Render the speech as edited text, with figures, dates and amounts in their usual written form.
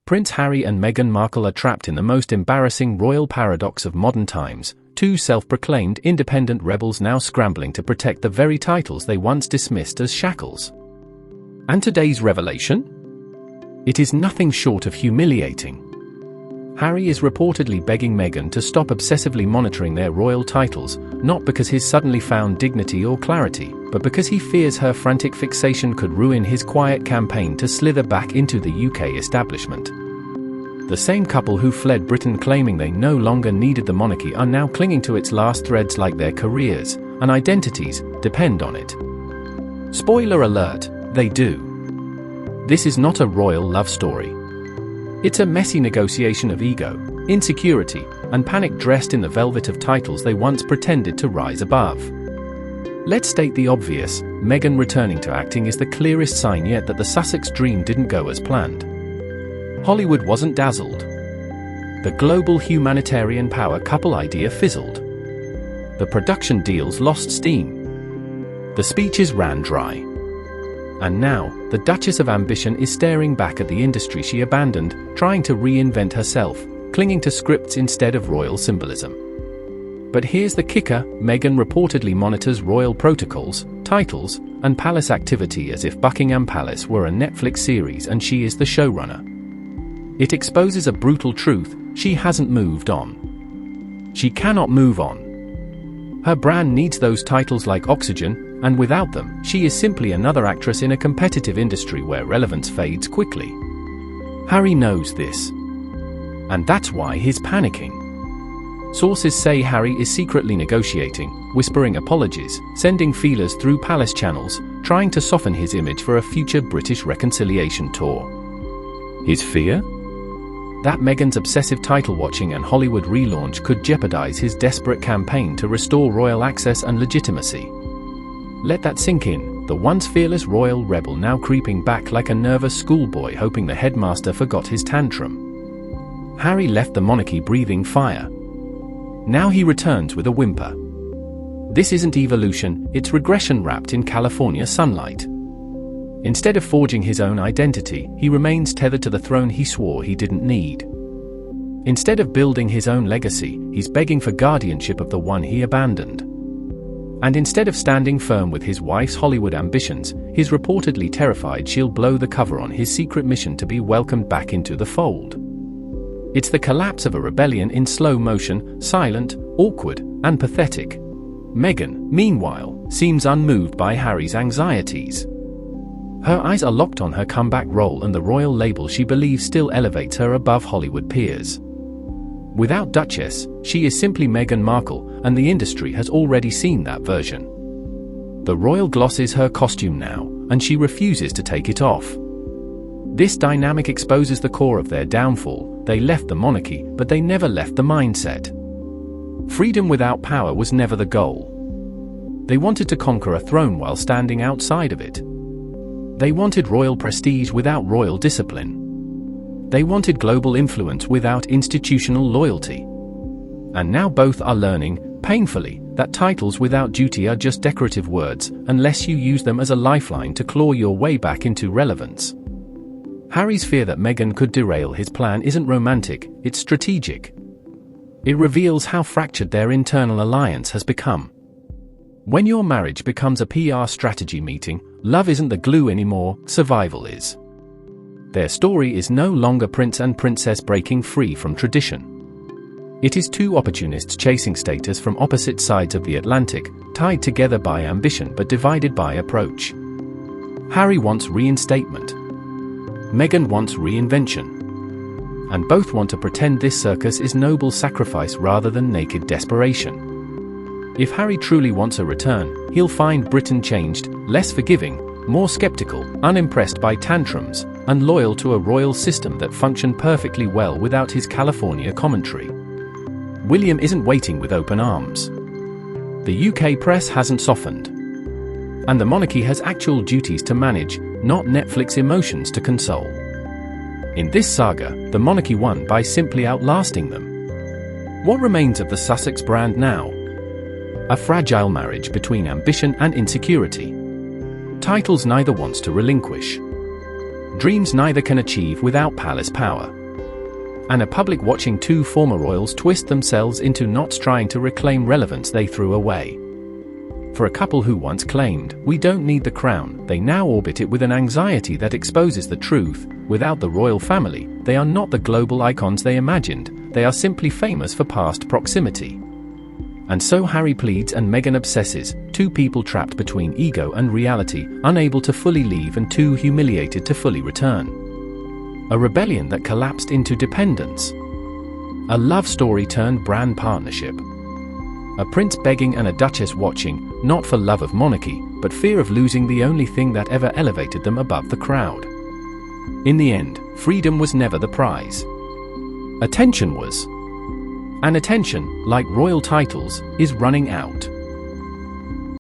Prince Harry and Meghan Markle are trapped in the most embarrassing royal paradox of modern times, two self-proclaimed independent rebels now scrambling to protect the very titles they once dismissed as shackles. And today's revelation? It is nothing short of humiliating. Harry is reportedly begging Meghan to stop obsessively monitoring their royal titles, not because he's suddenly found dignity or clarity, but because he fears her frantic fixation could ruin his quiet campaign to slither back into the UK establishment. The same couple who fled Britain claiming they no longer needed the monarchy are now clinging to its last threads like their careers and identities depend on it. Spoiler alert, they do. This is not a royal love story. It's a messy negotiation of ego, insecurity, and panic dressed in the velvet of titles they once pretended to rise above. Let's state the obvious, Meghan returning to acting is the clearest sign yet that the Sussex dream didn't go as planned. Hollywood wasn't dazzled. The global humanitarian power couple idea fizzled. The production deals lost steam. The speeches ran dry. And now, the Duchess of Ambition is staring back at the industry she abandoned, trying to reinvent herself, clinging to scripts instead of royal symbolism. But here's the kicker, Meghan reportedly monitors royal protocols, titles, and palace activity as if Buckingham Palace were a Netflix series and she is the showrunner. It exposes a brutal truth, she hasn't moved on. She cannot move on. Her brand needs those titles like oxygen, and without them, she is simply another actress in a competitive industry where relevance fades quickly. Harry knows this. And that's why he's panicking. Sources say Harry is secretly negotiating, whispering apologies, sending feelers through palace channels, trying to soften his image for a future British reconciliation tour. His fear? That Meghan's obsessive title-watching and Hollywood relaunch could jeopardize his desperate campaign to restore royal access and legitimacy. Let that sink in, the once fearless royal rebel now creeping back like a nervous schoolboy hoping the headmaster forgot his tantrum. Harry left the monarchy breathing fire. Now he returns with a whimper. This isn't evolution, it's regression wrapped in California sunlight. Instead of forging his own identity, he remains tethered to the throne he swore he didn't need. Instead of building his own legacy, he's begging for guardianship of the one he abandoned. And instead of standing firm with his wife's Hollywood ambitions, he's reportedly terrified she'll blow the cover on his secret mission to be welcomed back into the fold. It's the collapse of a rebellion in slow motion, silent, awkward, and pathetic. Meghan, meanwhile, seems unmoved by Harry's anxieties. Her eyes are locked on her comeback role and the royal label she believes still elevates her above Hollywood peers. Without Duchess, she is simply Meghan Markle, and the industry has already seen that version. The royal gloss is her costume now, and she refuses to take it off. This dynamic exposes the core of their downfall. They left the monarchy, but they never left the mindset. Freedom without power was never the goal. They wanted to conquer a throne while standing outside of it. They wanted royal prestige without royal discipline. They wanted global influence without institutional loyalty. And now both are learning, painfully, that titles without duty are just decorative words, unless you use them as a lifeline to claw your way back into relevance. Harry's fear that Meghan could derail his plan isn't romantic, it's strategic. It reveals how fractured their internal alliance has become. When your marriage becomes a PR strategy meeting, love isn't the glue anymore, survival is. Their story is no longer prince and princess breaking free from tradition. It is two opportunists chasing status from opposite sides of the Atlantic, tied together by ambition but divided by approach. Harry wants reinstatement. Meghan wants reinvention. And both want to pretend this circus is noble sacrifice rather than naked desperation. If Harry truly wants a return, he'll find Britain changed, less forgiving, more skeptical, unimpressed by tantrums, and loyal to a royal system that functioned perfectly well without his California commentary. William isn't waiting with open arms. The UK press hasn't softened. And the monarchy has actual duties to manage, not Netflix emotions to console. In this saga, the monarchy won by simply outlasting them. What remains of the Sussex brand now? A fragile marriage between ambition and insecurity. Titles neither wants to relinquish. Dreams neither can achieve without palace power. and a public watching two former royals twist themselves into knots trying to reclaim relevance they threw away. For a couple who once claimed, "We don't need the crown," they now orbit it with an anxiety that exposes the truth: without the royal family, they are not the global icons they imagined, they are simply famous for past proximity. And so Harry pleads and Meghan obsesses, two people trapped between ego and reality, unable to fully leave and too humiliated to fully return. A rebellion that collapsed into dependence. A love story turned brand partnership. A prince begging and a duchess watching, not for love of monarchy, but fear of losing the only thing that ever elevated them above the crowd. In the end, freedom was never the prize. Attention was. And attention, like royal titles, is running out.